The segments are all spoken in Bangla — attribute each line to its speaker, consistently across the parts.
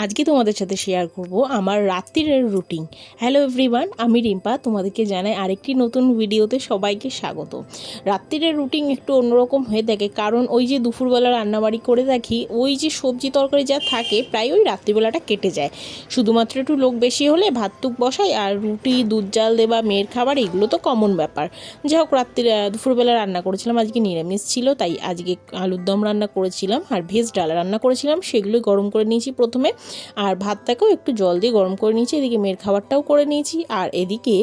Speaker 1: আজকে তোমাদের সাথে শেয়ার করব আমার রাত্রিরের রুটিন। হ্যালো এভরিওয়ান, আমি রিম্পা, তোমাদেরকে জানাই আরেকটি নতুন ভিডিওতে সবাইকে স্বাগত। রাত্রিরের রুটিন একটু অন্যরকম হয়ে থাকে, কারণ ওই যে দুপুরবেলা রান্নাবাড়ি করে রাখি, ওই যে সবজি তরকারি যা থাকে প্রায় ওই রাত্রিবেলাটা কেটে যায়। শুধুমাত্র একটু লোক বেশি হলে ভাত টুক বসাই, আর রুটি দুধ জাল দেবা মেয়ের খাবার এগুলো তো কমন ব্যাপার। যাই হোক, দুপুরবেলা রান্না করেছিলাম, আজকে নিরামিষ ছিল, তাই আজকে আলুর দম রান্না করেছিলাম আর ভেজ ডাল রান্না করেছিলাম, সেগুলো গরম করে নিয়েছি প্রথমে। আর ভাতটাকেও একটু জল দিয়ে গরম করে নিয়েছি, এদিকে মেয়ের খাবারটাও করে নিয়েছি। আর এদিকে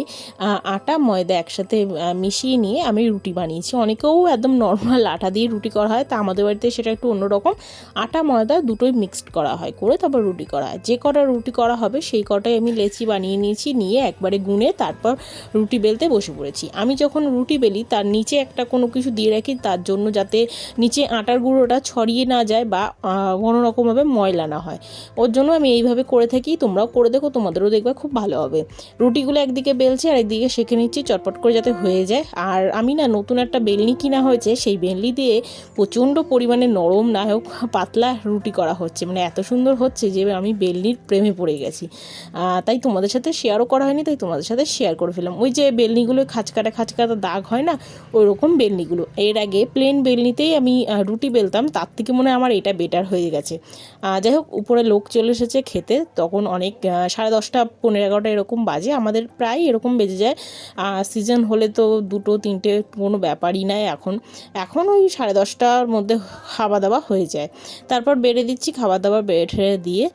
Speaker 1: আটা ময়দা একসাথে মিশিয়ে নিয়ে আমি রুটি বানিয়েছি। অনেকেও একদম নর্মাল আটা দিয়ে রুটি করা হয়, তা আমাদের বাড়িতে সেটা একটু অন্যরকম। আটা ময়দা দুটোই মিক্সড করা হয়, করে তারপর রুটি করা হয়। যে কটা রুটি করা হবে সেই কটাই আমি লেচি বানিয়ে নিয়েছি, নিয়ে একবারে গুনে তারপর রুটি বেলতে বসে পড়েছি। আমি যখন রুটি বেলি তার নিচে একটা কোনো কিছু দিয়ে রাখি, তার জন্য যাতে নিচে আটার গুঁড়োটা ছড়িয়ে না যায় বা কোনো রকমভাবে ময়লা না হয়, ওর জন্য আমি এইভাবে করে থাকি। তোমরাও করে দেখো, তোমাদেরও দেখবে খুব ভালো হবে। রুটিগুলো একদিকে বেলছি আর একদিকে সেঁকে নিচ্ছি, চটপট করে যাতে হয়ে যায়। আর আমি না নতুন একটা বেলনি কিনা হয়েছে, সেই বেলনি দিয়ে প্রচণ্ড পরিমাণে নরম না হোক পাতলা রুটি করা হচ্ছে, মানে এত সুন্দর হচ্ছে যে আমি বেলনির প্রেমে পড়ে গেছি। তাই তোমাদের সাথে শেয়ারও করা হয়নি, তাই তোমাদের সাথে শেয়ার করে ফেললাম। ওই যে বেলনিগুলো খাঁচকাটা খাঁচকাটা দাগ হয় না, ওই রকম বেলনিগুলো। এর আগে প্লেন বেলনিতেই আমি রুটি বেলতাম, তার থেকে মনে হয় আমার এটা বেটার হয়ে গেছে। যাই হোক, উপরে লোক চলে এসেছে খেতে, তখন অনেক 10:30 11:30 এরকম বাজে, আমাদের প্রায় এরকম বেজে যায়। সিজন হলে তো 2টো 3টে কোনো ব্যাপারই নাই। এখন ওই 10:30টার মধ্যে খাওয়া দাওয়া হয়ে যায়, তারপর বেড়ে দিচ্ছি খাবার দাবার বেড়ে দিয়ে।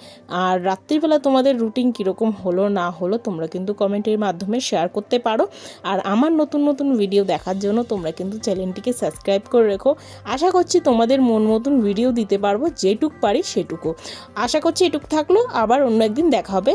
Speaker 1: আর রাত্রিবেলা তোমাদের রুটিন কীরকম হলো না হলো তোমরা কিন্তু কমেন্টের মাধ্যমে শেয়ার করতে পারো। আর আমার নতুন নতুন ভিডিও দেখার জন্য তোমরা কিন্তু চ্যানেলটিকে সাবস্ক্রাইব করে রেখো। আশা করছি তোমাদের মন মতন ভিডিও দিতে পারবো, যেটুক পারি সেটুকু। আশা করছি এটুকু থাকলো, আবার অন্য একদিন দেখা হবে।